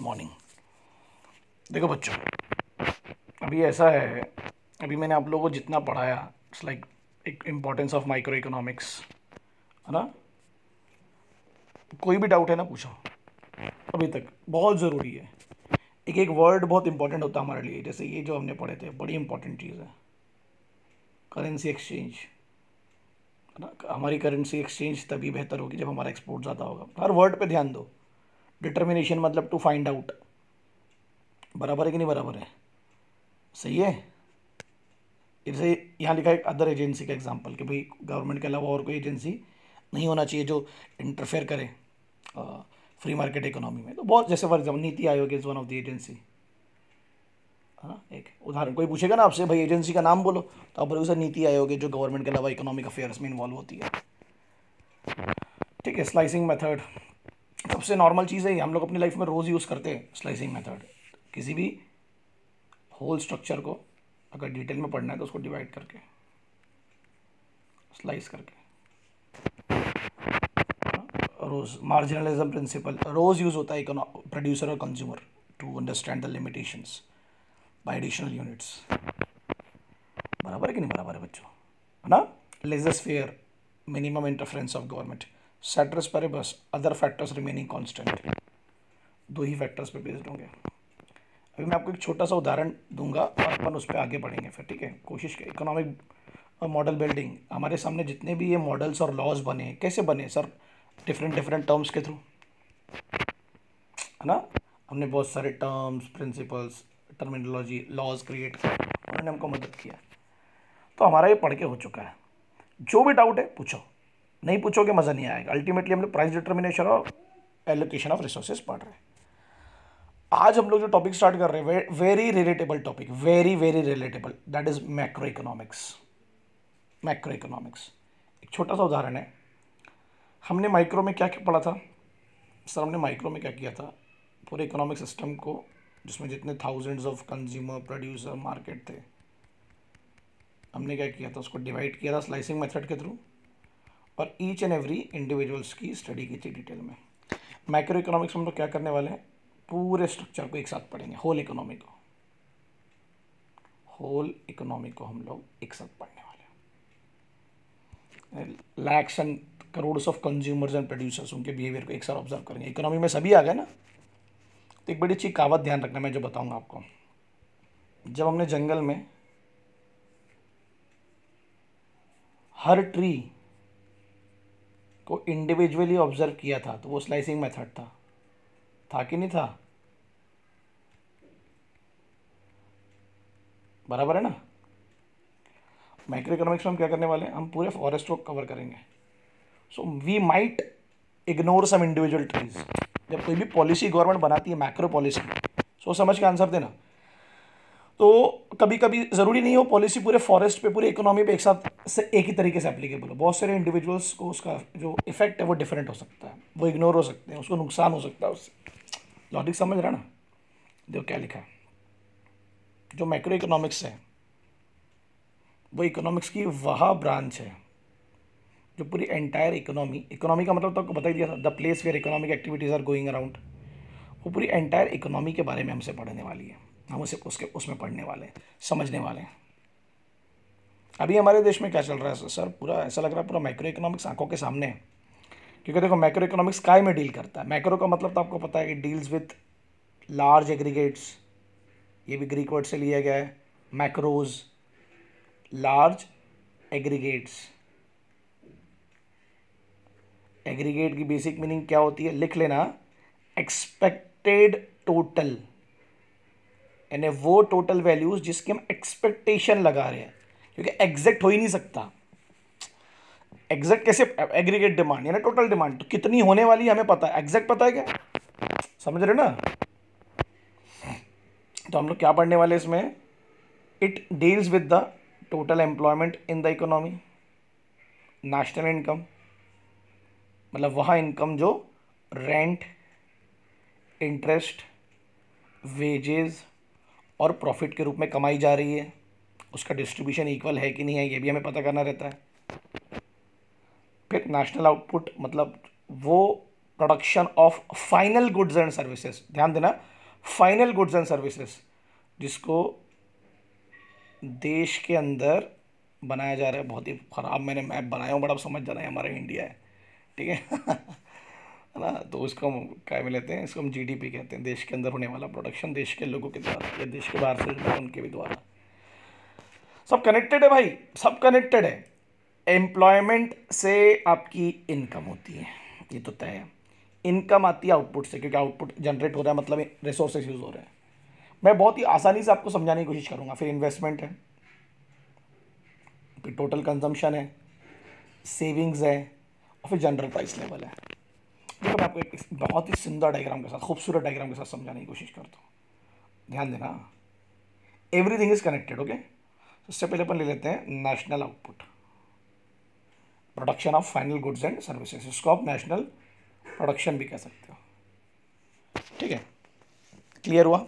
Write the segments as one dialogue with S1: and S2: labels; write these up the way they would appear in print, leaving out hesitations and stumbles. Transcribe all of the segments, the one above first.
S1: Morning. देखो बच्चों, अभी ऐसा है, अभी मैंने आप लोगों को जितना पढ़ाया, इट्स लाइक एक इम्पोर्टेंस ऑफ माइक्रो इकोनॉमिक्स, है ना। कोई भी डाउट है ना, पूछो। अभी तक बहुत ज़रूरी है। एक एक वर्ड बहुत इंपॉर्टेंट होता है हमारे लिए। जैसे ये जो हमने पढ़े थे, बड़ी इंपॉर्टेंट चीज़ है, करेंसी एक्सचेंज, है ना। हमारी करेंसी एक्सचेंज तभी बेहतर होगी जब हमारा एक्सपोर्ट ज़्यादा होगा। हर वर्ड पे ध्यान दो। डिटर्मिनेशन मतलब टू फाइंड आउट, बराबर है कि नहीं बराबर है? सही है। जैसे यहाँ लिखा है अदर एजेंसी का एग्जांपल, कि भाई गवर्नमेंट के अलावा और कोई एजेंसी नहीं होना चाहिए जो इंटरफेयर करे फ्री मार्केट इकोनॉमी में। तो बहुत, जैसे for example NITI Aayog is one of the agency, है ना। एक उदाहरण, कोई पूछेगा ना आपसे, भाई एजेंसी का नाम बोलो, तो आप बोलोगे सर नीति आयोग है, जो गवर्नमेंट के अलावा इकोनॉमिक अफेयर्स में इन्वॉल्व होती है। ठीक है। स्लाइसिंग मेथड सबसे नॉर्मल चीज़ है, ये हम लोग अपनी लाइफ में रोज़ यूज़ करते हैं। स्लाइसिंग मेथड, किसी भी होल स्ट्रक्चर को अगर डिटेल में पढ़ना है तो उसको डिवाइड करके, स्लाइस करके। रोज मार्जिनलिज्म प्रिंसिपल रोज यूज होता है प्रोड्यूसर और consumer to understand the limitations by additional units. बराबर है कि नहीं बराबर है बच्चों, है ना। Laissez faire, minimum interference of government, ceteris paribus, other factors remaining constant. दो ही फैक्टर्स पे बेस्ड होंगे। अभी मैं आपको एक छोटा सा उदाहरण दूंगा और अपन उस पर आगे बढ़ेंगे फिर, ठीक है। कोशिश के इकोनॉमिक मॉडल बिल्डिंग, हमारे सामने जितने भी ये मॉडल्स और लॉज बने, कैसे बने सर? डिफरेंट डिफरेंट टर्म्स के थ्रू, है ना। हमने बहुत सारे terms, principles, terminology, laws create किए, उन्होंने हमको मदद किया। तो हमारा ये पढ़ के हो चुका है। जो भी डाउट है पूछो, नहीं पूछोगे मज़ा नहीं आएगा। अल्टीमेटली हम लोग प्राइस डिटर्मिनेशन और एलोकेशन ऑफ रिसोर्सेज पढ़ रहे हैं। आज हम लोग जो टॉपिक स्टार्ट कर रहे हैं, very relatable topic, very very relatable, that is macro economics. Macro economics एक छोटा सा उदाहरण है। हमने माइक्रो में क्या क्या पढ़ा था सर? हमने माइक्रो में क्या किया था, पूरे इकोनॉमिक सिस्टम को, जिसमें जितने thousands of consumer, producer, market थे, हमने क्या किया था, उसको डिवाइड किया था स्लाइसिंग मेथड के थ्रू, और ईच एंड एवरी इंडिविजुअल्स की स्टडी की थी डिटेल में। मैक्रो इकोनॉमिक्स में हम लोग क्या करने वाले हैं, पूरे स्ट्रक्चर को एक साथ पढ़ेंगे, होल इकोनॉमी को। होल इकोनॉमी को हम लोग एक साथ पढ़ने वाले हैं। Lakhs and crores of consumers and producers, उनके बिहेवियर को एक साथ ऑब्जर्व करेंगे। इकोनॉमी में सभी आ गए ना। तो एक बड़ी अच्छी कहावत ध्यान रखना, मैं जो बताऊंगा आपको। जब हमने जंगल में हर ट्री को इंडिविजुअली ऑब्जर्व किया था, तो वो स्लाइसिंग मेथड था कि नहीं था? बराबर है ना। माइक्रो इकोनॉमिक्स में हम क्या करने वाले हैं, हम पूरे फॉरेस्ट को कवर करेंगे। So we might ignore some individual trees. जब कोई भी पॉलिसी गवर्नमेंट बनाती है, मैक्रो पॉलिसी, सोच समझ के आंसर देना। तो कभी कभी ज़रूरी नहीं हो पॉलिसी पूरे फॉरेस्ट पे, पूरे इकोनॉमी पे एक साथ से एक ही तरीके से एप्लीकेबल हो। बहुत सारे इंडिविजुअल्स को उसका जो इफेक्ट है वो डिफरेंट हो सकता है, वो इग्नोर हो सकते हैं, उसको नुकसान हो सकता है उससे। लॉजिक समझ रहा ना। देखो क्या लिखा है, जो मैक्रो इकोनॉमिक्स है वो इकोनॉमिक्स की वह ब्रांच है जो पूरी एंटायर इकोनॉमी, इकोनॉमी का मतलब तो आपको बता ही दिया था, the place where economic activities are going around, वो पूरी एंटायर इकोनॉमी के बारे में हमसे पढ़ने वाली है। हम उसे उसमें पढ़ने वाले हैं, समझने वाले हैं। अभी हमारे देश में क्या चल रहा है सर? पूरा ऐसा लग रहा है पूरा मैक्रो इकोनॉमिक्स आंखों के सामने है। क्योंकि देखो, मैक्रो इकोनॉमिक्स काय में डील करता है? मैक्रो का मतलब तो आपको पता है, it deals with large aggregates. ये भी ग्रीक वर्ड से लिया गया है, मैक्रोज, लार्ज एग्रीगेट्स। एग्रीगेट की बेसिक मीनिंग क्या होती है, लिख लेना, एक्सपेक्टेड टोटल, यानी वो टोटल वैल्यूज जिसकी हम एक्सपेक्टेशन लगा रहे हैं, क्योंकि एग्जैक्ट हो ही नहीं सकता। एग्जैक्ट कैसे? एग्रीगेट डिमांड यानी टोटल डिमांड, तो कितनी होने वाली है हमें पता है, एग्जैक्ट पता है क्या? समझ रहे ना। तो हम लोग क्या पढ़ने वाले इसमें, it deals with the total employment in the economy, national income, मतलब वह इनकम जो रेंट, इंटरेस्ट, वेजेस और प्रॉफिट के रूप में कमाई जा रही है, उसका डिस्ट्रीब्यूशन इक्वल है कि नहीं है, ये भी हमें पता करना रहता है। फिर नेशनल आउटपुट, मतलब वो production of final goods and services, ध्यान देना, फाइनल गुड्स एंड सर्विसेज, जिसको देश के अंदर बनाया जा रहा है। बहुत ही खराब मैंने मैप बनाया हूँ, बड़ा समझ जाना है हमारा इंडिया है, ठीक है है ना। तो इसको हम क्या में लेते हैं, इसको हम जीडीपी कहते हैं, देश के अंदर होने वाला प्रोडक्शन देश के लोगों के द्वारा या देश के बाहर से उनके भी द्वारा। सब कनेक्टेड है भाई, सब कनेक्टेड है। एम्प्लॉयमेंट से आपकी इनकम होती है, ये तो तय है। इनकम आती है आउटपुट से, क्योंकि आउटपुट जनरेट हो रहा है मतलब रिसोर्सेज यूज हो रहे हैं। मैं बहुत ही आसानी से आपको समझाने की कोशिश करूंगा। फिर इन्वेस्टमेंट है, फिर टोटल कंजम्पशन है, सेविंग्स है, और फिर जनरल प्राइस लेवल है। देखो मैं आपको एक बहुत ही सुंदर डायग्राम के साथ, खूबसूरत डायग्राम के साथ समझाने की कोशिश करता हूँ, ध्यान देना। Everything is connected, okay. सबसे पहले अपन ले लेते हैं national output, production of final goods and services, इसको आप नेशनल प्रोडक्शन भी कह सकते हो, ठीक है। क्लियर हुआ?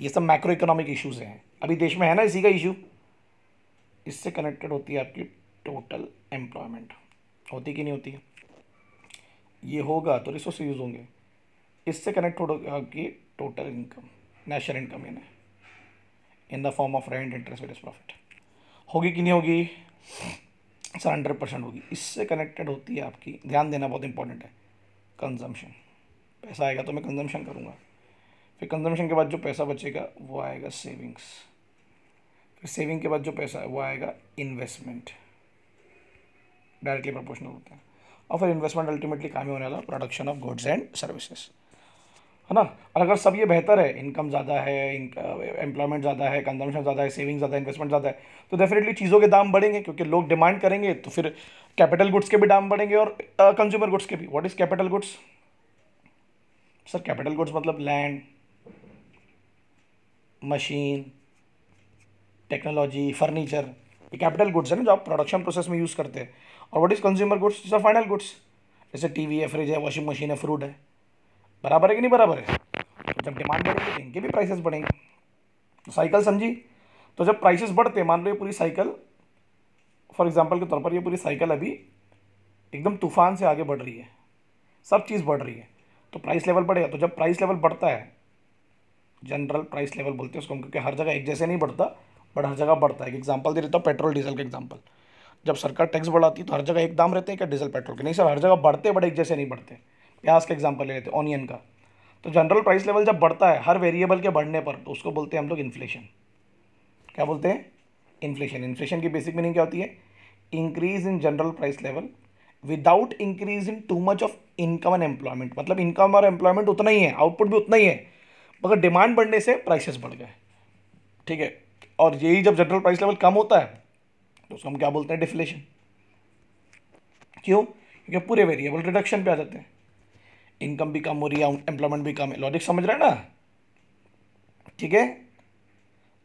S1: ये सब मैक्रो इकोनॉमिक इश्यूज हैं, अभी देश में है ना इसी का इशू। इससे कनेक्टेड होती है आपकी टोटल एम्प्लॉयमेंट, होती कि नहीं होती है? ये होगा तो रिसोर्स यूज होंगे। इससे कनेक्ट होगा आपकी टोटल इनकम, नेशनल इनकम यानी in the form of rent, interest, various profit. होगी कि नहीं होगी? सर 100% होगी। इससे कनेक्टेड होती है आपकी, ध्यान देना बहुत इंपॉर्टेंट है, कंजम्पशन। पैसा आएगा तो मैं कंजम्पशन करूँगा, फिर कंजम्पशन के बाद जो पैसा बचेगा वो आएगा सेविंग्स, फिर सेविंग के बाद जो पैसा है वो आएगा इन्वेस्टमेंट, डायरेक्टली प्रोपोर्शनल होता है। और फिर इन्वेस्टमेंट अल्टीमेटली काम ही होने वाला production of goods and services, है ना। और अगर सब ये बेहतर है, इनकम ज़्यादा है, एम्प्लॉयमेंट ज़्यादा है, कंजम्पशन ज़्यादा है, सेविंग ज़्यादा है, इन्वेस्टमेंट ज़्यादा है, तो डेफिनेटली चीज़ों के दाम बढ़ेंगे, क्योंकि लोग डिमांड करेंगे, तो फिर कैपिटल गुड्स के भी दाम बढ़ेंगे और कंज्यूमर गुड्स के भी। What is capital goods? Sir capital goods मतलब लैंड, मशीन, टेक्नोलॉजी, फर्नीचर, ये कैपिटल गुड्स है ना, जो आप प्रोडक्शन प्रोसेस में यूज़ करते हैं। और what is consumer goods? Sir final goods, जैसे टीवी है, फ्रिज है, वॉशिंग मशीन है, फ्रूट है। बराबर है कि नहीं बराबर है? तो जब डिमांड बढ़ेगी तो इनके भी प्राइसेस बढ़ेंगे। तो साइकिल समझी? तो जब प्राइसेस बढ़ते, मान लो ये पूरी साइकिल, फॉर एग्जांपल के तौर पर ये पूरी साइकिल अभी एकदम तूफान से आगे बढ़ रही है, सब चीज़ बढ़ रही है, तो प्राइस लेवल बढ़ेगा। तो जब प्राइस लेवल बढ़ता है, जनरल प्राइस लेवल बोलते हैं उसको हम, क्योंकि हर जगह एक जैसे नहीं बढ़ता, बट हर जगह बढ़ता है। एक एग्जांपल दे देता हूँ, पेट्रोल डीजल का एग्जांपल। जब सरकार टैक्स बढ़ाती है तो हर जगह एक दाम रहते हैं क्या डीजल पेट्रोल के? नहीं सर, हर जगह बढ़ते बड़े एक जैसे नहीं बढ़ते। प्याज का एग्जांपल ले लेते हैं, ऑनियन का। तो जनरल प्राइस लेवल जब बढ़ता है हर वेरिएबल के बढ़ने पर, तो उसको बोलते हैं हम लोग इन्फ्लेशन। क्या बोलते हैं? इन्फ्लेशन। इन्फ्लेशन की बेसिक मीनिंग क्या होती है? Increase in general price level without increase in too much of income and employment. मतलब इनकम और एम्प्लॉयमेंट उतना ही है, आउटपुट भी उतना ही है, मगर डिमांड बढ़ने से प्राइसेस बढ़ गए, ठीक है। और यही जब जनरल प्राइस लेवल कम होता है तो उसको हम क्या बोलते हैं? डिफ्लेशन। क्यों? क्योंकि पूरे वेरिएबल रिडक्शन पे आ जाते हैं, इनकम भी कम हो रही है, एम्प्लॉयमेंट भी कम है। लॉजिक समझ रहे हैं ना? ठीक है।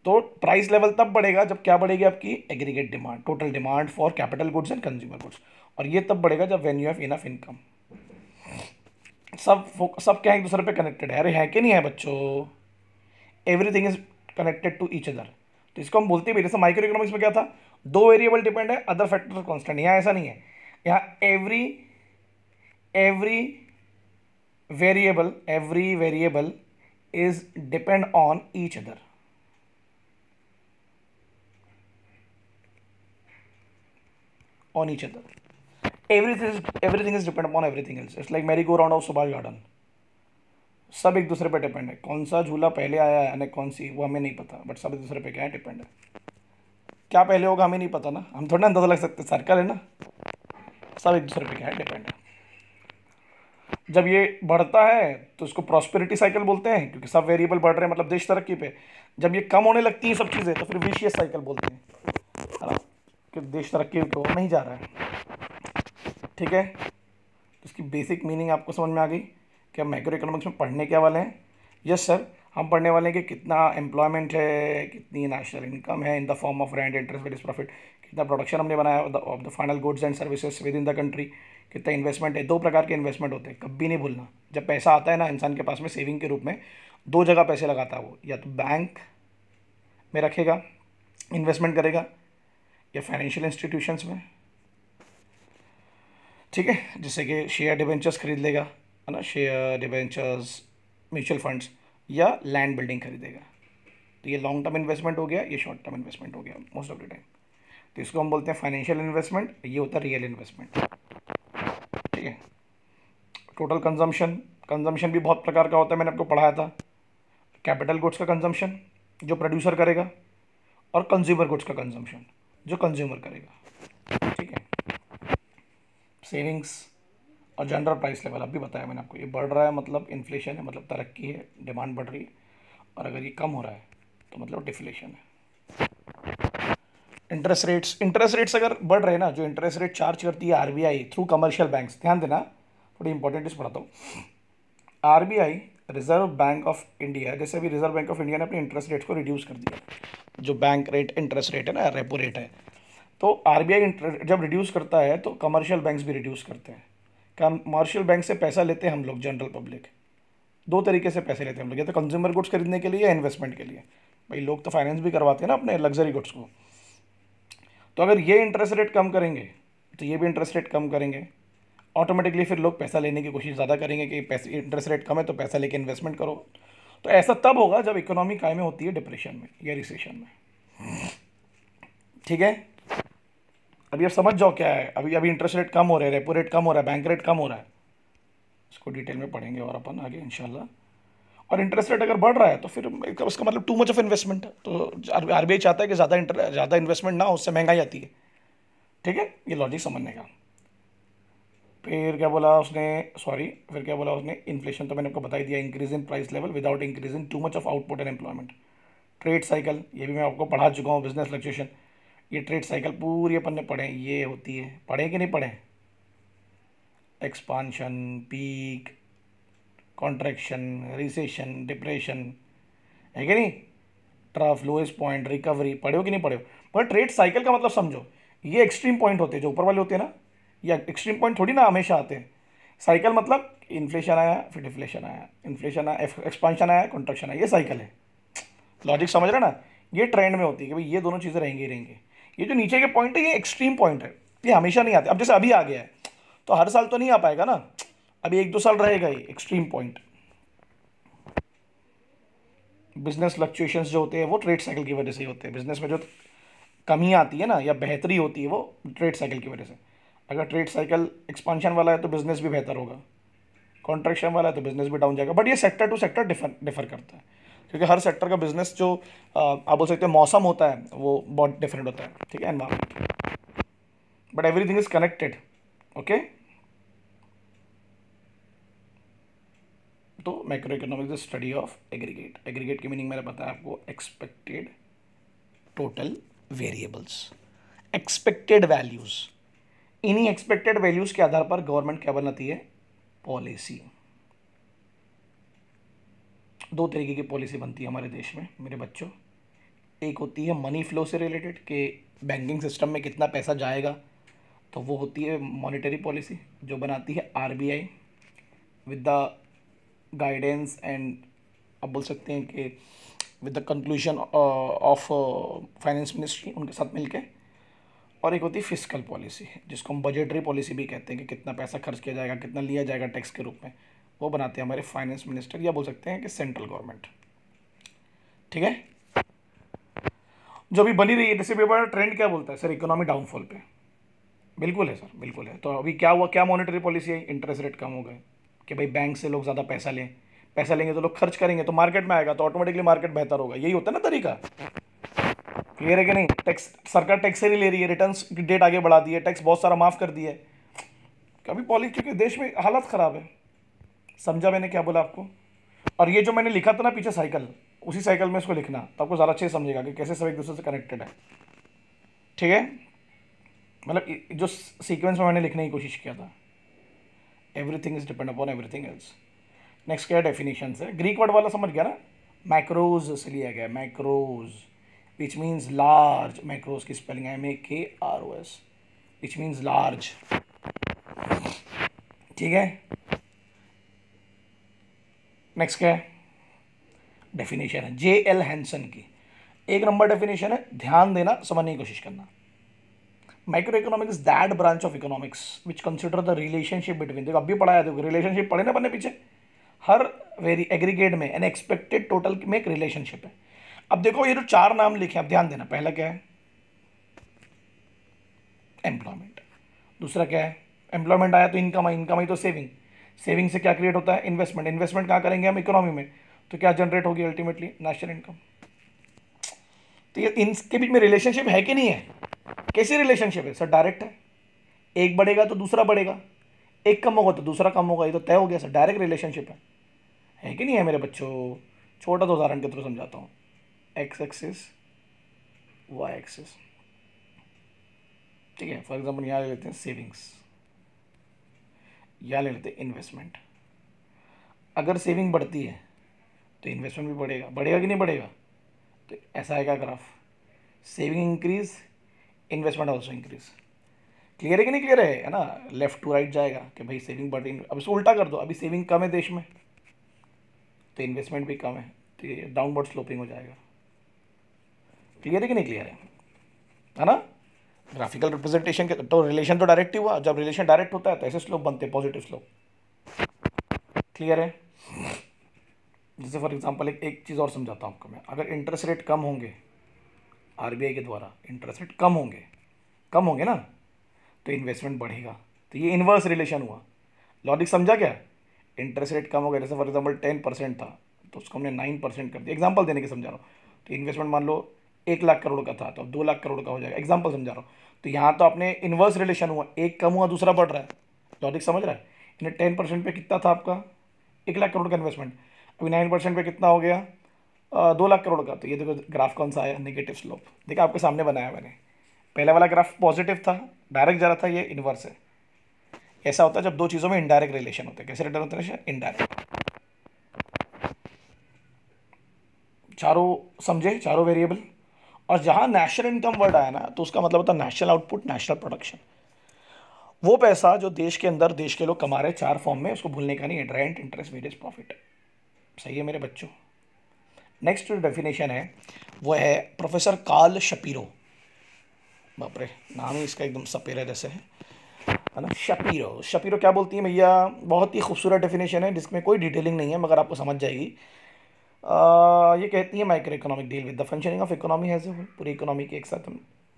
S1: तो प्राइस लेवल तब बढ़ेगा जब क्या बढ़ेगी? आपकी aggregate demand, total demand for capital goods and consumer goods. और ये तब बढ़ेगा जब when you have enough income. सब क्या है? एक दूसरे पे कनेक्टेड है। अरे है कि नहीं है बच्चों? Everything is connected to each other. तो इसको हम बोलते हैं, जैसे माइक्रो इकोनॉमिक्स में क्या था, दो वेरिएबल डिपेंड है, अदर फैक्टर कांस्टेंट। यहाँ ऐसा नहीं है, यहाँ every variable is depend on each other. on each other. Everything is depend upon everything else. It's like merry-go-round of Subhash garden, सब एक दूसरे पे डिपेंड है। कौन सा झूला पहले आया है यानी कौन सी, वो हमें नहीं पता, बट सब एक दूसरे पे क्या है? डिपेंड है। क्या पहले होगा हमें नहीं पता ना, हम थोड़ा अंदाजा लग सकते, सर्कल है ना, सब एक दूसरे पे क्या है? डिपेंड है। जब ये बढ़ता है तो इसको प्रॉस्पेरिटी साइकिल बोलते हैं, क्योंकि सब वेरिएबल बढ़ रहे हैं, मतलब देश तरक्की पे। जब ये कम होने लगती है सब चीज़ें, तो फिर विशियस साइकिल बोलते हैं, है ना, कि देश तरक्की की ओर नहीं जा रहा है, ठीक है। इसकी बेसिक मीनिंग आपको समझ में आ गई कि हम मैक्रो इकोनॉमिक्स में पढ़ने क्या वाले हैं? यस सर, हम पढ़ने वाले हैं कि कितना एम्प्लॉयमेंट है, कितनी नेशनल इनकम है in the form of rent, interest, various profit, कितना प्रोडक्शन हमने बनाया of the final goods and services with in the country, कितना इन्वेस्टमेंट है। दो प्रकार के इन्वेस्टमेंट होते हैं, कभी नहीं भूलना। जब पैसा आता है ना इंसान के पास में सेविंग के रूप में, दो जगह पैसे लगाता है वो, या तो बैंक में रखेगा, इन्वेस्टमेंट करेगा, या फाइनेंशियल इंस्टीट्यूशंस में, ठीक है, जैसे कि शेयर डिवेंचर्स खरीद लेगा, है ना, शेयर, डिवेंचर्स, म्यूचुअल फंड्स या लैंड बिल्डिंग खरीदेगा। तो ये लॉन्ग टर्म इन्वेस्टमेंट हो गया, ये शॉर्ट टर्म इन्वेस्टमेंट हो गया मोस्ट ऑफ द टाइम। तो इसको हम बोलते हैं फाइनेंशियल इन्वेस्टमेंट, ये होता है रियल इन्वेस्टमेंट। ठीक है। टोटल कंजम्पशन, कंजम्पशन भी बहुत प्रकार का होता है, मैंने आपको पढ़ाया था। कैपिटल गुड्स का कंजम्पशन जो प्रोड्यूसर करेगा, और कंज्यूमर गुड्स का कंजम्पशन जो कंज्यूमर करेगा। ठीक है। सेविंग्स और जनरल प्राइस लेवल अभी बताया मैंने आपको, ये बढ़ रहा है मतलब इन्फ्लेशन है, मतलब तरक्की है, डिमांड बढ़ रही है। और अगर ये कम हो रहा है तो मतलब डिफ्लेशन है। इंटरेस्ट रेट्स अगर बढ़ रहे हैं ना, जो इंटरेस्ट रेट चार्ज करती है आरबीआई थ्रू कमर्शियल बैंक्स, ध्यान देना, थोड़ी इंपॉर्टेंट चीज़ पढ़ाता हूँ। RBI, reserve bank of India, जैसे अभी रिजर्व बैंक ऑफ इंडिया ने अपने इंटरेस्ट रेट को रिड्यूस कर दिया, जो बैंक रेट इंटरेस्ट रेट है ना, रेपो रेट है, तो आरबीआई जब रिड्यूस करता है तो कमर्शियल बैंक्स भी रिड्यूस करते हैं। कमर्शियल बैंक से पैसा लेते हैं हम लोग, जनरल पब्लिक, दो तरीके से पैसे लेते हैं हम लोग, या तो कंज्यूमर गुड्स खरीदने के लिए या इन्वेस्टमेंट के लिए। भाई लोग तो फाइनेंस भी करवाते हैं ना अपने लग्जरी गुड्स को। तो अगर ये इंटरेस्ट रेट कम करेंगे तो ये भी इंटरेस्ट रेट कम करेंगे, ऑटोमेटिकली फिर लोग पैसा लेने की कोशिश ज़्यादा करेंगे कि पैसे, इंटरेस्ट रेट कम है तो पैसा लेके इन्वेस्टमेंट करो। तो ऐसा तब होगा जब इकोनॉमी कायम होती है डिप्रेशन में या रिसेशन में। ठीक है। अभी आप समझ जाओ क्या है, अभी अभी इंटरेस्ट रेट कम हो रहा है, रेपो रेट कम हो रहा है, बैंक रेट कम हो रहा है, इसको डिटेल में पढ़ेंगे और अपन आगे इंशाल्लाह। और इंटरेस्ट रेट अगर बढ़ रहा है तो फिर उसका मतलब टू मच ऑफ इन्वेस्टमेंट है, तो आरबीआई चाहता है कि ज़्यादा इन्वेस्टमेंट ना हो, उससे महंगाई आती है। ठीक है, ये लॉजिक समझने का। फिर क्या बोला उसने, सॉरी, फिर क्या बोला उसने, इन्फ्लेशन तो मैंने आपको बता ही दिया, increase in price level without increase in too much of output and employment. Trade cycle, ये भी मैं आपको पढ़ा चुका हूँ, बिजनेस फ्लक्चुएशन, ये ट्रेड साइकिल पूरी अपन ने पढ़े, ये होती है, पढ़े कि नहीं पढ़े, expansion, peak, contraction, recession, depression, है कि नहीं, ट्रफ, लोएस्ट पॉइंट, रिकवरी, पढ़े हो कि नहीं पढ़े हो। पर ट्रेड साइकिल का मतलब समझो, ये एक्सट्रीम पॉइंट होते हैं जो ऊपर वाले होते हैं ना, या एक्सट्रीम पॉइंट थोड़ी ना हमेशा आते हैं। साइकिल मतलब इन्फ्लेशन आया फिर डिफ्लेशन आया, इन्फ्लेशन आया, एक्सपांशन आया, कॉन्ट्रैक्शन आया, ये साइकिल है। लॉजिक समझ रहे ना, ये ट्रेंड में होती है कि भाई ये दोनों चीज़ें रहेंगी ही रहेंगी। ये जो नीचे के पॉइंट है ये एक्सट्रीम पॉइंट है, ये हमेशा नहीं आते। अब जैसे अभी आ गया है तो हर साल तो नहीं आ पाएगा ना, अभी 1-2 साल रहेगा ये एक्सट्रीम पॉइंट। बिजनेस फ्लक्चुएशंस जो होते हैं वो ट्रेड साइकिल की वजह से ही होते हैं। बिजनेस में जो कमी आती है ना या बेहतरी होती है वो ट्रेड साइकिल की वजह से। अगर ट्रेड साइकिल एक्सपांशन वाला है तो बिजनेस भी बेहतर होगा, कॉन्ट्रैक्शन वाला है तो बिजनेस भी डाउन जाएगा। बट ये सेक्टर टू सेक्टर डिफर करता है, क्योंकि हर सेक्टर का बिजनेस जो आप बोल सकते हैं मौसम होता है वो बहुत डिफरेंट होता है। ठीक है, environment, but everything is connected. Okay, तो macro economics the study of aggregate. Aggregate की मीनिंग मैंने बताया आपको, expected total variables, expected values. इन्हीं एक्सपेक्टेड वैल्यूज के आधार पर गवर्नमेंट क्या बनाती है, पॉलिसी। दो तरीके की पॉलिसी बनती है हमारे देश में मेरे बच्चों। एक होती है मनी फ्लो से रिलेटेड, कि बैंकिंग सिस्टम में कितना पैसा जाएगा, तो वो होती है मॉनेटरी पॉलिसी जो बनाती है RBI with the guidance and, आप बोल सकते हैं कि with the conclusion of finance ministry, उनके साथ मिलके। और एक होती है फिस्कल पॉलिसी, जिसको हम बजटरी पॉलिसी भी कहते हैं, कि कितना पैसा खर्च किया जाएगा, कितना लिया जाएगा टैक्स के रूप में, वो बनाते हैं हमारे फाइनेंस मिनिस्टर, या बोल सकते हैं कि सेंट्रल गवर्नमेंट। ठीक है, जो अभी बनी रही है, जैसे भी हमारा ट्रेंड क्या बोलता है सर, इकोनॉमी डाउनफॉल पे। बिल्कुल है सर, बिल्कुल है। तो अभी क्या हुआ, क्या मॉनेटरी पॉलिसी है, इंटरेस्ट रेट कम हो गए, कि भाई बैंक से लोग ज़्यादा पैसा लें, पैसा लेंगे तो लोग खर्च करेंगे तो मार्केट में आएगा, तो ऑटोमेटिकली मार्केट बेहतर होगा। यही होता है ना तरीका, क्लियर है कि नहीं। टैक्स, सरकार टैक्स से नहीं ले रही है, रिटर्न्स की डेट आगे बढ़ा दी है, टैक्स बहुत सारा माफ़ कर दिया है। कभी पॉलिसी, क्योंकि देश में हालत ख़राब है। समझा मैंने क्या बोला आपको। और ये जो मैंने लिखा था ना पीछे साइकिल, उसी साइकिल में इसको लिखना, तो आपको ज़्यादा अच्छे से समझेगा कि कैसे सब एक दूसरे से कनेक्टेड है। ठीक है, मतलब जो सीक्वेंस में मैंने लिखने की कोशिश किया था, everything is depend upon everything else. Next क्या डेफिनेशन है, ग्रीक वर्ड वाला समझ गया ना, मैक्रोज से लिया गया, macros which means large. Macros की स्पेलिंग है MAKROS, विच मीन्स लार्ज। ठीक है, नेक्स्ट क्या है, डेफिनेशन है JL हैंसन की। 1 नंबर डेफिनेशन है, ध्यान देना, समझने की कोशिश करना। Micro economics that branch of economics which consider the relationship between, देखो अब भी पढ़ाया, देखो रिलेशनशिप पढ़े ना पढ़ने पीछे, हर वेरी एग्रीगेट में एन एक्सपेक्टेड टोटल में एक रिलेशनशिप है। अब देखो ये जो चार नाम लिखे, अब ध्यान देना, पहला क्या है एम्प्लॉयमेंट, दूसरा क्या है एम्प्लॉयमेंट आया तो इनकम आई, इनकम आई तो सेविंग, सेविंग से क्या क्रिएट होता है इन्वेस्टमेंट, इन्वेस्टमेंट कहाँ करेंगे हम इकोनॉमी में, तो क्या जनरेट होगी अल्टीमेटली नेशनल इनकम। तो ये इनके बीच में रिलेशनशिप है कि नहीं है, कैसी रिलेशनशिप है सर, डायरेक्ट है, एक बढ़ेगा तो दूसरा बढ़ेगा, एक कम होगा तो दूसरा कम होगा, ये तो तय हो गया सर, डायरेक्ट रिलेशनशिप है कि नहीं है मेरे बच्चों। छोटा तो उदाहरण के थ्रू समझाता हूँ, एक्स एक्सिस वाई एक्सिस, ठीक है, फॉर एग्जाम्पल यहाँ ले लेते हैं सेविंग्स, यहाँ ले लेते हैं इन्वेस्टमेंट। अगर सेविंग बढ़ती है तो इन्वेस्टमेंट भी बढ़ेगा, बढ़ेगा कि नहीं बढ़ेगा, तो ऐसा आएगा graph, saving increase investment also increase. Clear है कि नहीं क्लियर है ना, लेफ्ट टू राइट जाएगा कि भाई सेविंग बढ़ रही है, अब इसको उल्टा कर दो, अभी सेविंग कम है देश में तो इन्वेस्टमेंट भी कम है, तो ये डाउनवर्ड स्लोपिंग हो जाएगा। क्लियर है कि नहीं क्लियर है ना, ग्राफिकल रिप्रेजेंटेशन के तो रिलेशन तो डायरेक्ट ही हुआ, जब रिलेशन डायरेक्ट होता है तो ऐसे स्लोप बनते हैं पॉजिटिव स्लोप। क्लियर है, जैसे फॉर एग्जांपल एक चीज़ और समझाता हूँ आपको मैं, अगर इंटरेस्ट रेट कम होंगे आरबीआई के द्वारा, इंटरेस्ट रेट कम होंगे ना, तो इन्वेस्टमेंट बढ़ेगा, तो ये इन्वर्स रिलेशन हुआ। लॉजिक समझा क्या, इंटरेस्ट रेट कम हो गया, जैसे फॉर एग्जांपल 10% था तो उसको हमने 9% कर दिया, एग्जांपल देने के समझा रहा हूँ, तो इन्वेस्टमेंट मान लो 1 लाख करोड़ का था तो अब 2 लाख करोड़ का हो जाएगा, एग्जांपल समझा रहा हूँ। तो यहाँ तो आपने इन्वर्स रिलेशन हुआ, एक कम हुआ दूसरा बढ़ रहा है, लॉजिक समझ रहा है। इन्हें 10% पे कितना था आपका 1 लाख करोड़ का इन्वेस्टमेंट, अभी 9% पे कितना हो गया 2 लाख करोड़ का, तो ये देखो ग्राफ कौन सा आया नेगेटिव स्लोप, देखा आपके सामने बनाया मैंने, पहले वाला ग्राफ पॉजिटिव था डायरेक्ट जा रहा था, ये इन्वर्स है। ऐसा होता है जब दो चीज़ों में इनडायरेक्ट रिलेशन होते हैं, कैसे रिलेशन होते हैं इनडायरेक्ट। चारों समझे, चारों वेरिएबल, और जहाँ नेशनल इनकम वर्ड आया ना तो उसका मतलब होता है नेशनल आउटपुट, नेशनल प्रोडक्शन, वो पैसा जो देश के अंदर देश के लोग कमा रहे चार फॉर्म में, उसको भूलने का नहीं है, रेंट इंटरेस्ट वेजेस प्रॉफिट। सही है मेरे बच्चों। नेक्स्ट जो डेफिनेशन है वो है प्रोफेसर कार्ल शपीरो, बाप रे नाम ही इसका एकदम सपेरा जैसे है ना, शपीरो। शपीरो क्या बोलती है भैया, बहुत ही खूबसूरत डेफिनेशन है जिसमें कोई डिटेलिंग नहीं है मगर आपको समझ जाएगी। ये कहती है micro economic deal with the functioning of economy has a whole, पूरी इकोनॉमी के एक साथ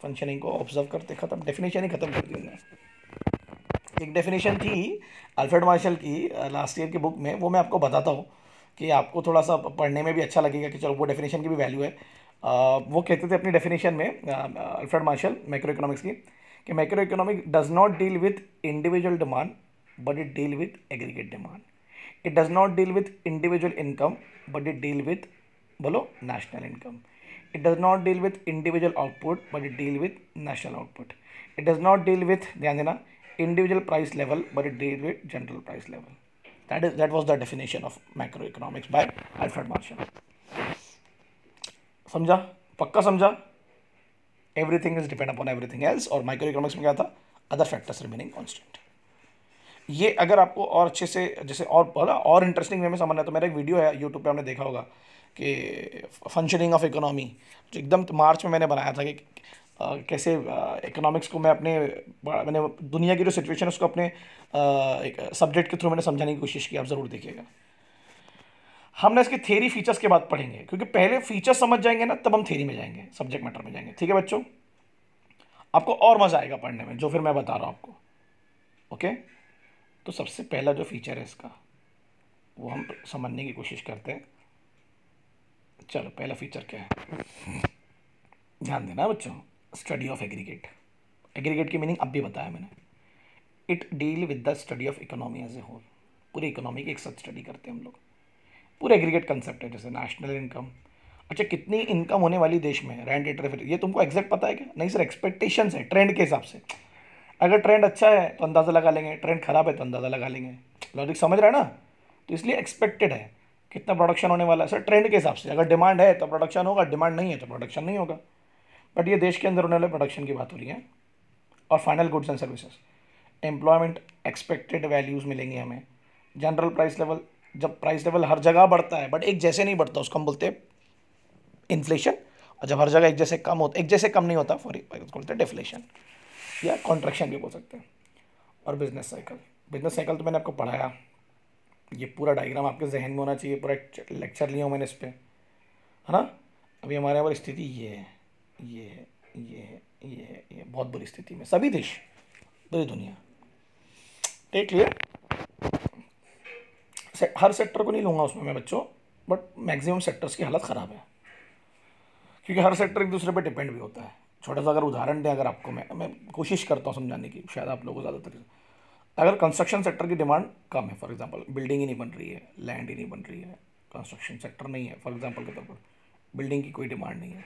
S1: फंक्शनिंग को ऑब्जर्व करते, खत्म, डेफिनेशन ही खत्म कर दी उन्होंने। एक डेफिनेशन थी अल्फ्रेड मार्शल की लास्ट ईयर की बुक में, वो मैं आपको बताता हूँ कि आपको थोड़ा सा पढ़ने में भी अच्छा लगेगा कि चलो वो डेफिनेशन की भी वैल्यू है। वो कहते थे अपनी डेफिनेशन में अल्फ्रेड मार्शल मैक्रो इकोनॉमिक्स की, कि macro economic does not deal with individual demand but it deal with aggregate demand, it does not deal with individual income but it deal with, बोलो, national income, it does not deal with individual output but it deal with national output, it does not deal with, ध्यान देना, individual price level but it deals with general price level. That was the definition of macroeconomics by Alfred Marshall. समझा, पक्का समझा, everything is depend upon everything else, और micro economics में क्या था, other factors remaining constant. ये अगर आपको और अच्छे से जैसे और इंटरेस्टिंग वे में समझना है तो मेरा एक वीडियो है यूट्यूब पे, आपने देखा होगा कि फंक्शनिंग ऑफ इकोनॉमी, जो एकदम मार्च में मैंने बनाया था कि कैसे इकोनॉमिक्स को मैंने दुनिया की जो सिचुएशन है उसको अपने एक सब्जेक्ट के थ्रू मैंने समझाने की कोशिश की, आप ज़रूर देखिएगा। हमने इसके थ्योरी फीचर्स के बाद पढ़ेंगे, क्योंकि पहले फीचर्स समझ जाएंगे ना तब हम थ्योरी में जाएंगे, सब्जेक्ट मैटर में जाएंगे। ठीक है बच्चों, आपको और मज़ा आएगा पढ़ने में जो फिर मैं बता रहा हूँ आपको। ओके, तो सबसे पहला जो फीचर है इसका वो हम समझने की कोशिश करते हैं। चलो पहला फीचर क्या है, ध्यान देना बच्चों, स्टडी ऑफ एग्रीगेट। एग्रीगेट की मीनिंग अब भी बताया मैंने, it deal with the study of economy as a whole, पूरी इकोनॉमी की एक साथ स्टडी करते हैं हम लोग, पूरे एग्रीगेट कंसेप्ट है, जैसे नेशनल इनकम। अच्छा, कितनी इनकम होने वाली देश में, रेंट इंटरेस्ट, ये तुमको एग्जैक्ट पता है क्या? नहीं सर, एक्सपेक्टेशंस है ट्रेंड के हिसाब से। अगर ट्रेंड अच्छा है तो अंदाज़ा लगा लेंगे, ट्रेंड खराब है तो अंदाज़ा लगा लेंगे। लॉजिक समझ रहा है ना? तो इसलिए एक्सपेक्टेड है कितना प्रोडक्शन होने वाला है सर, ट्रेंड के हिसाब से। अगर डिमांड है तो प्रोडक्शन होगा, डिमांड नहीं है तो प्रोडक्शन नहीं होगा। बट ये देश के अंदर होने वाले प्रोडक्शन की बात हो रही है। और final goods and services, employment, expected values मिलेंगे हमें। जनरल प्राइस लेवल, जब प्राइस लेवल हर जगह बढ़ता है बट एक जैसे नहीं बढ़ता उसको हम बोलते हैं इन्फ्लेशन, और जब हर जगह एक जैसे कम होता, एक जैसे कम नहीं होता, फॉर बोलते हैं डिफ्लेशन। या कॉन्ट्रैक्शन भी बोल सकते हैं। और बिजनेस साइकिल तो मैंने आपको पढ़ाया, ये पूरा डायग्राम आपके जहन में होना चाहिए, पूरा लेक्चर लिया हूँ मैंने इस पर, है ना। अभी हमारे यहाँ पर स्थिति ये है, ये है, ये है, ये है, ये बहुत बुरी स्थिति में सभी देश, पूरी दुनिया। Take clear. हर सेक्टर को नहीं लूँगा उसमें मैं बच्चों, बट मैक्सिमम सेक्टर्स की हालत ख़राब है, क्योंकि हर सेक्टर एक दूसरे पे डिपेंड भी होता है। छोटा सा अगर उदाहरण दें, अगर आपको मैं कोशिश करता हूँ समझाने की, शायद आप लोगों को ज़्यादातर, अगर कंस्ट्रक्शन सेक्टर की डिमांड कम है, फॉर एग्जांपल बिल्डिंग ही नहीं बन रही है, लैंड ही नहीं बन रही है, कंस्ट्रक्शन सेक्टर नहीं है फॉर एग्जांपल के तौर पर, बिल्डिंग की कोई डिमांड नहीं है,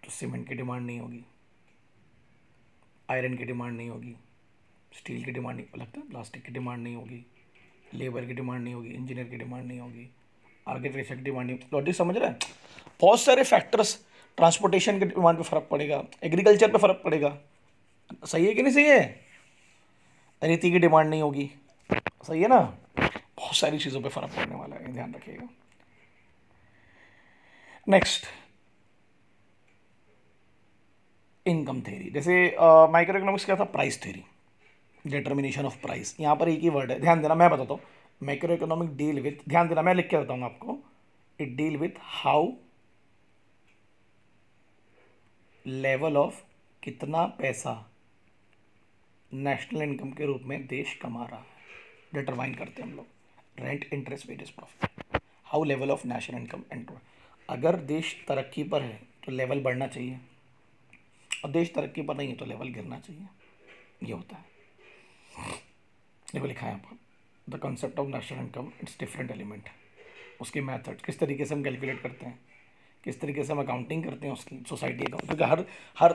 S1: तो सीमेंट की डिमांड नहीं होगी, आयरन की डिमांड नहीं होगी, स्टील की डिमांड नहीं, लगता है प्लास्टिक की डिमांड नहीं होगी, लेबर की डिमांड नहीं होगी, इंजीनियर की डिमांड नहीं होगी, आर्किटेक्चर की डिमांड नहीं होगी। लॉजिक समझ रहे हैं? बहुत सारे फैक्टर्स, ट्रांसपोर्टेशन की डिमांड पे फ़र्क पड़ेगा, एग्रीकल्चर पे फ़र्क पड़ेगा। सही है कि नहीं सही है? रेती की डिमांड नहीं होगी, सही है ना। बहुत सारी चीज़ों पे फ़र्क पड़ने वाला है, ध्यान रखिएगा। Next, income theory. जैसे माइक्रो इकोनॉमिक्स क्या था? Price theory, determination of price. यहाँ पर एक ही वर्ड है, ध्यान देना, मैं बताता हूँ। मैक्रो इकोनॉमिक डील विथ, ध्यान देना मैं लिख के बताऊँगा आपको, it deal with how level of, कितना पैसा नेशनल इनकम के रूप में देश कमा रहा है, डिटरमाइन करते हैं हम लोग। Rent, interest, wages, profit, how level of national income and. अगर देश तरक्की पर है तो लेवल बढ़ना चाहिए, और देश तरक्की पर नहीं है तो लेवल गिरना चाहिए, ये होता है। देखो लिखा है यहाँ पर, the concept of national income, it's different element, उसके मेथड, किस तरीके से हम कैलकुलेट करते हैं, किस तरीके से हम अकाउंटिंग करते हैं उसकी, सोसाइटी अकाउंट, क्योंकि हर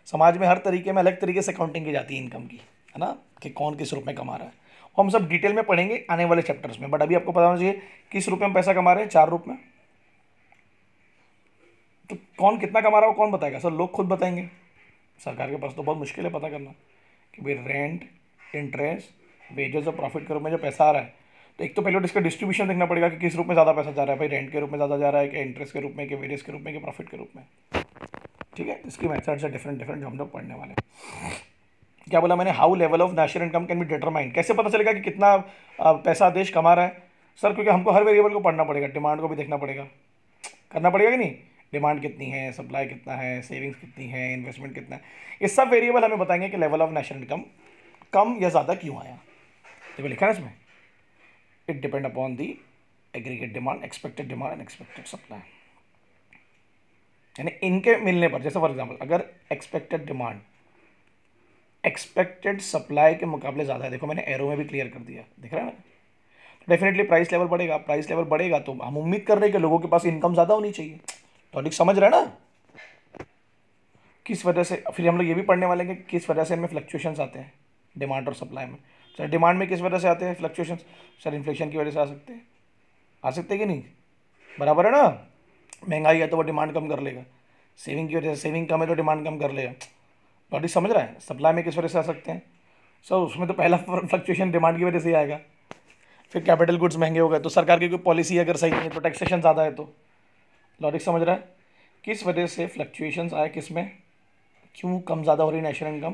S1: समाज में हर तरीके में अलग तरीके से अकाउंटिंग की जाती है इनकम की, है ना, कि कौन किस रूप में कमा रहा है। हम सब डिटेल में पढ़ेंगे आने वाले चैप्टर्स में, बट अभी आपको पता होना चाहिए किस रूप में पैसा कमा रहे हैं, 4 रूप में। तो कौन कितना कमा रहा हो कौन बताएगा? सर लोग खुद बताएंगे, सरकार के पास तो बहुत मुश्किल है पता करना कि भाई रेंट, इंटरेस्ट, वेजेस और प्रॉफिट के रूप में जो पैसा आ रहा है, तो एक तो पहले इसका डिस्ट्रीब्यूशन देखना पड़ेगा कि किस रूप में ज़्यादा पैसा जा रहा है, भाई रेंट के रूप में ज़्यादा जा रहा है कि इंटरेस्ट के रूप में, कि वेजेस के रूप में, कि प्रॉफिट के रूप में। ठीक है, इसकी मेथड्स है डिफरेंट जो हम लोग पढ़ने वाले हैं। क्या बोला मैंने? How level of national income can be determine, कैसे पता चलेगा कि कितना पैसा देश कमा रहा है? सर क्योंकि हमको हर वेरिएबल को पढ़ना पड़ेगा, डिमांड को भी देखना पड़ेगा, करना पड़ेगा कि नहीं। डिमांड कितनी है, सप्लाई कितना है, सेविंग्स कितनी है, इन्वेस्टमेंट कितना है, ये सब वेरिएबल हमें बताएंगे कि लेवल ऑफ नेशनल इनकम कम या ज़्यादा क्यों आया। देखो लिखा है इसमें, it depend upon the aggregate demand, expected demand and expected supply. यानी इनके मिलने पर, जैसे फॉर एग्जांपल अगर एक्सपेक्टेड डिमांड एक्सपेक्टेड सप्लाई के मुकाबले ज़्यादा है, देखो मैंने एरो में भी क्लियर कर दिया, दिख रहा है ना, तो डेफिनेटली प्राइस लेवल बढ़ेगा। प्राइस लेवल बढ़ेगा तो हम उम्मीद कर रहे हैं कि लोगों के पास इनकम ज़्यादा होनी चाहिए। लॉजिक समझ रहे हैं ना? किस वजह से, फिर हम लोग ये भी पढ़ने वाले हैं कि किस वजह से इनमें फ्लक्चुएशंस आते हैं डिमांड और सप्लाई में। सर डिमांड में किस वजह से आते हैं फ्लक्चुएशंस? सर इन्फ्लेशन की वजह से आ सकते हैं कि नहीं? बराबर है ना, महंगाई है तो वो डिमांड कम कर लेगा, सेविंग की वजह से, सेविंग कम है तो डिमांड कम कर लेगा। लॉजिक समझ रहा है? सप्लाई में किस वजह से आ सकते हैं? सर उसमें तो पहला फ्लक्चुएशन डिमांड की वजह से ही आएगा। फिर कैपिटल गुड्स महंगे हो गए तो सरकार की कोई पॉलिसी अगर सही नहीं है तो टैक्सेशन ज़्यादा है तो। लॉजिक समझ रहा है? किस वजह से फ्लक्चुएशंस आए, किस में, क्यों कम ज़्यादा हो रही नेशनल इनकम,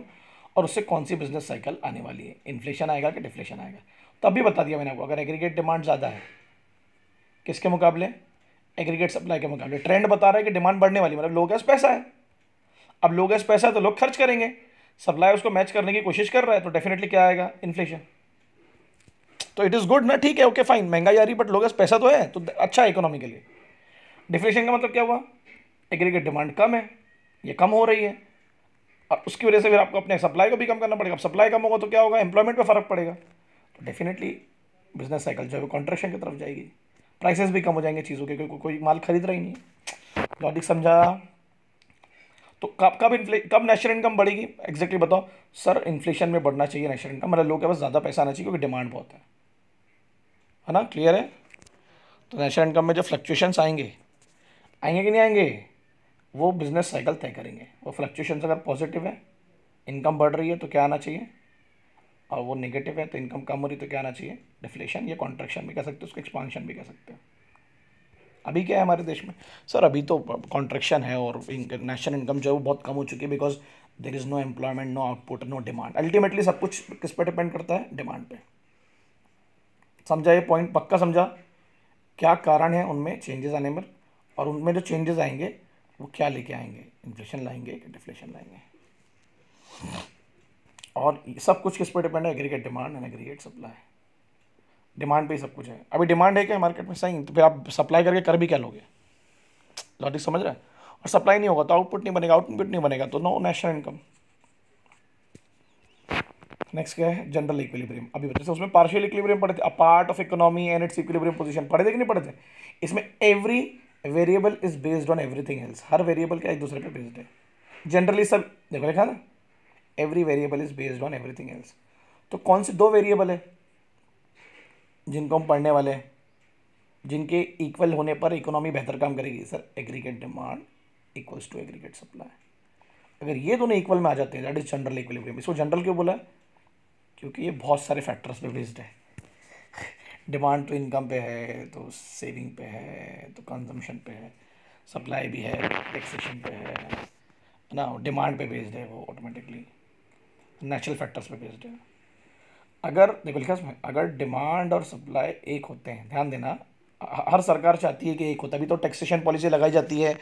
S1: और उससे कौन सी बिजनेस साइकिल आने वाली है, इन्फ्लेशन आएगा कि डिफ्लेशन आएगा। तो अभी बता दिया मैंने आपको, अगर एग्रीगेट डिमांड ज़्यादा है किसके मुकाबले? एग्रीगेट सप्लाई के मुकाबले। ट्रेंड बता रहा है कि डिमांड बढ़ने वाली, मतलब लोगों के पास पैसा है, अब लोगों के पास पैसा है तो लोग खर्च करेंगे, सप्लाई उसको मैच करने की कोशिश कर रहा है, तो डेफिनेटली क्या आएगा? इन्फ्लेशन। तो इट इज़ गुड ना, ठीक है, ओके फाइन, महंगाई आ रही बट लोगों के पास पैसा तो है, तो अच्छा है इकोनॉमी के लिए। डिफ्लेशन का मतलब क्या हुआ? एग्रीगेट डिमांड कम है, ये कम हो रही है, और उसकी वजह से फिर आपको अपने सप्लाई को भी कम करना पड़ेगा। अब सप्लाई कम होगा तो क्या होगा? एम्प्लॉयमेंट पे फर्क पड़ेगा, तो डेफिनेटली बिजनेस साइकिल जो है वो कॉन्ट्रैक्शन की तरफ जाएगी, प्राइसेस भी कम हो जाएंगे चीज़ों के, क्योंकि कोई माल खरीद रहा ही नहीं। लॉजिक समझा? तो कब नेशनल इनकम बढ़ेगी एग्जैक्टली बताओ? सर इन्फ्लेशन में बढ़ना चाहिए नेशनल इनकम, मतलब लोगों के पास ज़्यादा पैसा आना चाहिए क्योंकि डिमांड बहुत है ना, क्लियर है? तो नेशनल इनकम में जो फ्लक्चुएशंस आएंगे कि नहीं आएंगे, वो बिजनेस साइकिल तय करेंगे। वो फ्लक्चुएशंस अगर पॉजिटिव है, इनकम बढ़ रही है तो क्या आना चाहिए, और वो नेगेटिव है तो इनकम कम हो रही है तो क्या आना चाहिए? डिफ्लेशन या कॉन्ट्रैक्शन भी कह सकते हो, उसको एक्सपांशन भी कह सकते हो। अभी क्या है हमारे देश में? सर अभी तो कॉन्ट्रैक्शन है और नेशनल इनकम जो है वो बहुत कम हो चुकी है, because there is no employment, no output, no demand. Ultimately सब कुछ किस पे डिपेंड करता है? डिमांड पे। समझा ये पॉइंट? पक्का समझा? क्या कारण है उनमें चेंजेस आने में, और उनमें जो चेंजेस आएंगे वो क्या लेके आएंगे? इन्फ्लेशन लाएंगे कि डिफ्लेशन लाएंगे? और सब कुछ किस पर डिपेंड है? Aggregate demand and aggregate supply. Demand पे ही सब कुछ है। अभी डिमांड है क्या मार्केट में? सही, तो फिर आप सप्लाई करके कर भी क्या लोगे? लॉजिक समझ रहे हैं? और सप्लाई नहीं होगा तो आउटपुट नहीं बनेगा, आउटपुट नहीं बनेगा तो नो नेशनल इनकम। नेक्स्ट क्या है? General equilibrium. अभी बच्चे उसमें पार्शियल इक्विलिब्रियम पढ़े थे, a part of economy and it's equilibrium position, पढ़े थे कि नहीं पढ़े थे? इसमें every variable is based on everything else. Her variable क्या एक दूसरे पे बेस्ड है। जनरली सब देखो लिखा ना, every variable is based on everything else. तो कौन से दो वेरिएबल है जिनको हम पढ़ने वाले हैं, जिनके इक्वल होने पर इकोनॉमी बेहतर काम करेगी? Sir, aggregate demand equals to aggregate supply. अगर ये दोनों इक्वल में आ जाते हैं, दैट इज जनरल इक्विलिब्रियम। इसको जनरल क्यों बोला? क्योंकि ये बहुत सारे फैक्टर्स पे बेस्ड है। डिमांड तो इनकम पे है, तो सेविंग पे है, तो कंजम्पशन पे है, सप्लाई भी है, टैक्सेशन पे है ना। डिमांड पे बेस्ड है वो ऑटोमेटिकली, नेचुरल फैक्टर्स पे बेस्ड है। अगर देखो लिखा इसमें, अगर डिमांड और सप्लाई एक होते हैं, ध्यान देना, हर सरकार चाहती है कि एक होता है। अभी तो टैक्सेशन पॉलिसी लगाई जाती है,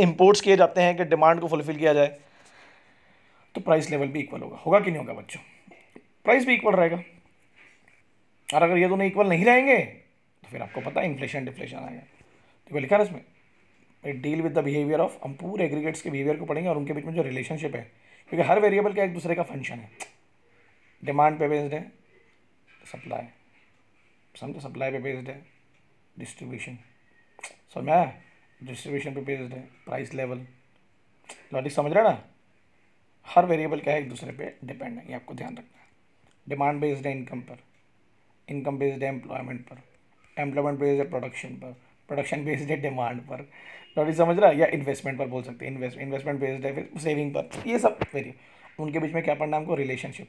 S1: इंपोर्ट्स किए जाते हैं कि डिमांड को फुलफिल किया जाए, तो प्राइस लेवल भी इक्वल होगा। होगा कि नहीं होगा बच्चों? प्राइस भी इक्वल रहेगा। और अगर ये दोनों इक्वल नहीं रहेंगे तो फिर आपको पता है इन्फ्लेशन डिफ्लेशन आएगा। देखो लिखा है इसमें, deal with the behaviour of, हम पूरे एग्रीगेट्स के बिहेवियर को पढ़ेंगे और उनके बीच में जो रिलेशनशिप है, क्योंकि हर वेरिएबल का एक दूसरे का फंक्शन है। डिमांड पे बेस्ड है सप्लाई, समझे? सप्लाई पे बेस्ड है डिस्ट्रीब्यूशन, समझा? डिस्ट्रीब्यूशन पे बेस्ड है प्राइस लेवल। लॉजिक समझ रहे ना? हर वेरिएबल क्या है एक दूसरे पे डिपेंड है, ये आपको ध्यान रखना है। डिमांड बेस्ड है इनकम पर, इनकम बेस्ड है एम्प्लॉयमेंट पर, एम्प्लॉयमेंट बेस्ड है प्रोडक्शन पर, प्रोडक्शन बेस्ड है डिमांड पर। लॉजिक समझ रहा है? या इन्वेस्टमेंट पर बोल सकते हैं, इन्वेस्टमेंट बेस्ड है फिर सेविंग पर। ये सब वेरी, उनके बीच में क्या पढ़ना हमको? रिलेशनशिप।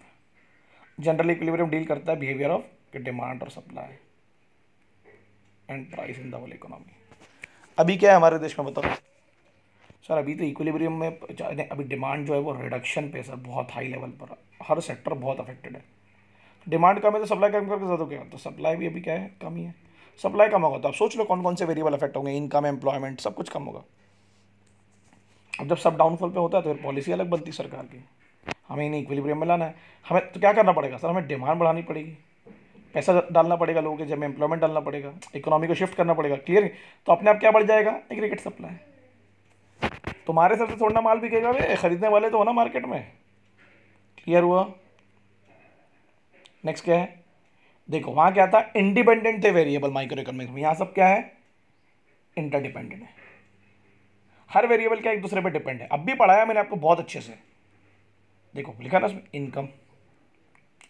S1: जनरल इक्विलिब्रियम डील करता है बिहेवियर ऑफ डिमांड और supply and price in the whole economy. अभी क्या है हमारे देश में बताओ सर? अभी तो इक्विलिब्रियम में अभी डिमांड जो है वो रिडक्शन पे सर, बहुत हाई लेवल पर, हर सेक्टर बहुत अफेक्टेड है। डिमांड कम है तो सप्लाई कम करके ज़्यादा क्या? तो सप्लाई भी अभी क्या है? कम ही है। सप्लाई कम होगा तो आप सोच लो कौन कौन से वेरिएबल अफेक्ट होंगे, इनकम, एम्प्लॉयमेंट, सब कुछ कम होगा। अब जब सब डाउनफॉल पे होता है तो फिर पॉलिसी अलग बनती है सरकार की, हमें इन्हें इक्विलिब्रियम में लाना है। हमें तो क्या करना पड़ेगा सर? हमें डिमांड बढ़ानी पड़ेगी, पैसा डालना पड़ेगा लोगों के, जब एम्प्लॉयमेंट डालना पड़ेगा, इकोनॉमी को शिफ्ट करना पड़ेगा। क्लियर? तो अपने आप क्या बढ़ जाएगा? Aggregate supply. तुम्हारे सबसे थोड़ा माल बिकेगा वे, खरीदने वाले तो हो ना मार्केट में। क्लियर हुआ? नेक्स्ट क्या है? देखो वहां क्या था? Independent the variable micro economics में, यहां सब क्या है? इंटरडिपेंडेंट है। हर वेरिएबल क्या एक दूसरे पे डिपेंड है। अब भी पढ़ाया मैंने आपको बहुत अच्छे से। देखो लिखा ना उसमें, income,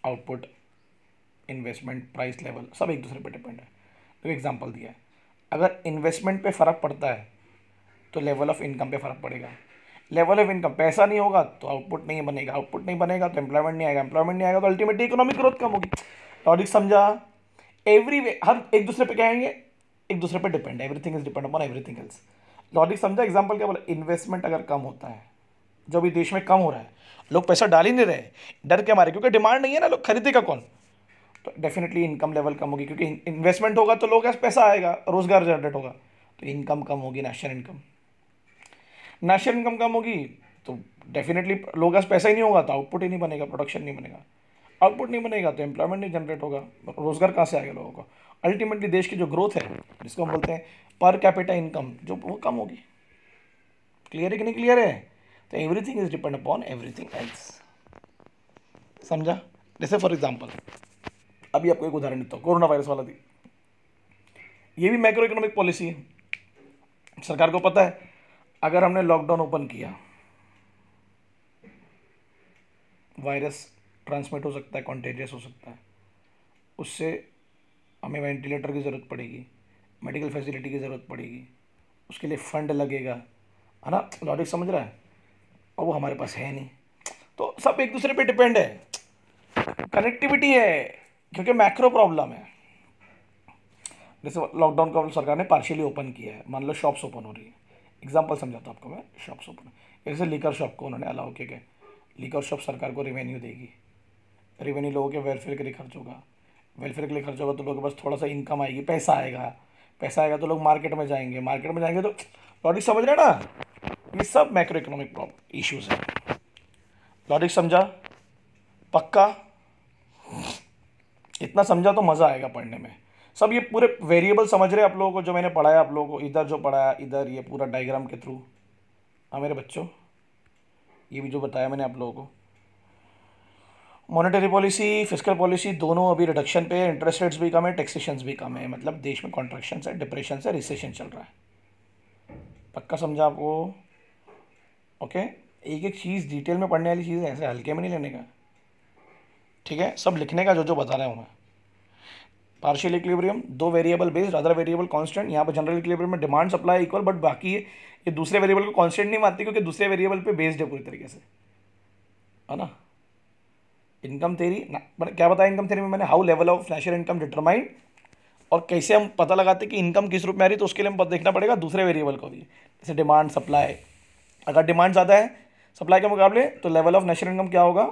S1: output, investment, price level, सब एक दूसरे पे डिपेंड है। तो एग्जांपल दिया है, अगर इन्वेस्टमेंट पे फर्क पड़ता है तो लेवल ऑफ इनकम पे फर्क पड़ेगा। लेवल ऑफ इनकम, पैसा नहीं होगा तो आउटपुट नहीं बनेगा, आउटपुट नहीं बनेगा तो एम्प्लॉयमेंट नहीं आएगा, एम्प्लॉयमेंट नहीं आएगा तो अल्टीमेटली इकोनॉमिक ग्रोथ कम होगी। लॉजिक समझा? एवरी वे, हर एक दूसरे पे क्या आएंगे? एक दूसरे पे डिपेंड है, everything is depend upon everything else. Logic समझा? एग्जांपल क्या बोला? इन्वेस्टमेंट अगर कम होता है, जो भी देश में कम हो रहा है, लोग पैसा डाल ही नहीं रहे, डर के मारे, क्योंकि डिमांड नहीं है ना, लोग खरीदेगा कौन? तो डेफिनेटली इनकम लेवल कम होगी, क्योंकि इन्वेस्टमेंट होगा तो लोगों के पास पैसा आएगा, रोजगार जनरेट होगा, तो इनकम कम होगी, नेशनल इनकम। नेशनल इनकम कम होगी तो डेफिनेटली लोगों के पास पैसा ही नहीं होगा तो आउटपुट ही नहीं बनेगा, प्रोडक्शन नहीं बनेगा, आउटपुट नहीं बनेगा तो एम्प्लॉयमेंट नहीं जनरेट होगा, रोजगार कहाँ से आएगा लोगों को? अल्टीमेटली देश की जो ग्रोथ है, जिसको हम बोलते हैं पर कैपिटा इनकम, जो वो कम होगी। क्लियर है कि नहीं क्लियर है? तो everything is depend upon everything else. समझा? जैसे फॉर एग्जाम्पल अभी आपको एक उदाहरण देता हूँ, कोरोना वायरस वाला थी, ये भी मैक्रो इकोनॉमिक पॉलिसी है। सरकार को पता है अगर हमने लॉकडाउन ओपन किया, वायरस ट्रांसमिट हो सकता है, कॉन्टेजियस हो सकता है, उससे हमें वेंटिलेटर की ज़रूरत पड़ेगी, मेडिकल फैसिलिटी की ज़रूरत पड़ेगी, उसके लिए फंड लगेगा, है ना? लॉजिक समझ रहा है? और वो हमारे पास है नहीं, तो सब एक दूसरे पे डिपेंड है, कनेक्टिविटी है, क्योंकि मैक्रो प्रॉब्लम है। जैसे लॉकडाउन का सरकार ने पार्शियली ओपन किया है, मान लो शॉप्स ओपन हो रही है, एग्जांपल समझाता हूँ आपको मैं, शॉप्स ओपन, जैसे लीकर शॉप को उन्होंने अलाउ किया, लिकर शॉप सरकार को रेवेन्यू देगी, रेवेन्यू लोगों के वेलफेयर के लिए खर्च होगा, वेलफेयर के लिए खर्च होगा तो लोगों के पास थोड़ा सा इनकम आएगी, पैसा आएगा, पैसा आएगा तो लोग मार्केट में जाएंगे, मार्केट में जाएंगे तो लॉजिक समझ रहे हैं ना, ये सब मैक्रो इकोनॉमिक प्रॉब्लम इश्यूज है। लॉजिक समझा? पक्का? इतना समझा तो मज़ा आएगा पढ़ने में। सब ये पूरे वेरिएबल समझ रहे हैं आप लोगों को, जो मैंने पढ़ाया आप लोगों को, इधर जो पढ़ाया इधर, ये पूरा डायग्राम के थ्रू। हाँ मेरे बच्चों, ये भी जो बताया मैंने आप लोगों को, मॉनेटरी पॉलिसी, फिस्कल पॉलिसी दोनों अभी रिडक्शन पे है, इंटरेस्ट रेट्स भी कम है, टैक्सेशंस भी कम है, मतलब देश में कॉन्ट्रैक्शन है, डिप्रेशन है, रिसेशन चल रहा है। पक्का समझा आपको? ओके, एक एक चीज़ डिटेल में पढ़ने वाली चीज़ है, ऐसे हल्के में नहीं लेने का, ठीक है? सब लिखने का जो जो बता रहा हूँ मैं। पार्शियल इक्विलिब्रियम, दो variable based, other variable constant. यहाँ पर जनरल इक्विलिब्रियम में डिमांड सप्लाई इक्वल, बट बाकी ये दूसरे वेरिएबल को कांस्टेंट नहीं मानती क्योंकि दूसरे वेरिएबल पे बेस्ड है पूरी तरीके से, है ना? इनकम थ्योरी क्या बताया इनकम थ्योरी में मैंने? How level of national income determined, और कैसे हम पता लगाते कि इनकम किस रूप में आ रही है, तो उसके लिए हम देखना पड़ेगा दूसरे वेरिएबल को भी, जैसे डिमांड सप्लाई। अगर डिमांड ज़्यादा है सप्लाई के मुकाबले तो लेवल ऑफ नेशनल इनकम क्या होगा?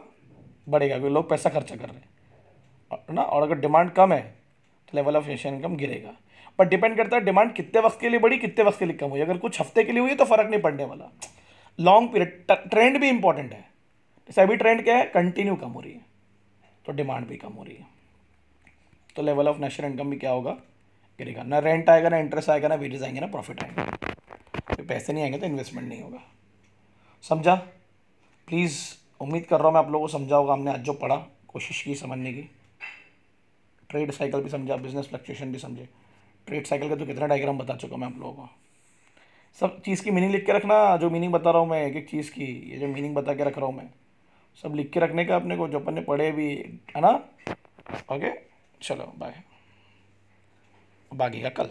S1: बढ़ेगा, क्योंकि लोग पैसा खर्चा कर रहे हैं ना। और अगर डिमांड कम है तो लेवल ऑफ नेशनल इनकम गिरेगा। पर डिपेंड करता है डिमांड कितने वक्त के लिए बढ़ी, कितने वक्त के लिए कम हुई। अगर कुछ हफ्ते के लिए हुई तो फ़र्क नहीं पड़ने वाला, लॉन्ग पीरियड ट्रेंड भी इंपॉर्टेंट है। जैसे अभी ट्रेंड क्या है? कंटिन्यू कम हो रही है, तो डिमांड भी कम हो रही है, तो लेवल ऑफ नेशनल इनकम भी क्या होगा? गिरेगा। ना रेंट आएगा, ना इंटरेस्ट आएगा, ना वेजेस आएंगे, ना प्रॉफिट आएगा। तो पैसे नहीं आएंगे तो इन्वेस्टमेंट नहीं होगा। समझा? प्लीज़, उम्मीद कर रहा हूँ मैं आप लोगों को समझा होगा। हमने आज जो पढ़ा कोशिश की समझने की, ट्रेड साइकिल भी समझा, बिजनेस फ्लक्चुएशन भी समझे। ट्रेड साइकिल का तो कितना डायग्राम बता चुका मैं आप लोगों को। सब चीज़ की मीनिंग लिख के रखना, जो मीनिंग बता रहा हूँ मैं एक एक चीज़ की, ये जो मीनिंग बता के रख रहा हूँ मैं, सब लिख के रखने का अपने को, जो अपन ने पढ़े भी, है ना? ओके, चलो बाय, बाकी का कल।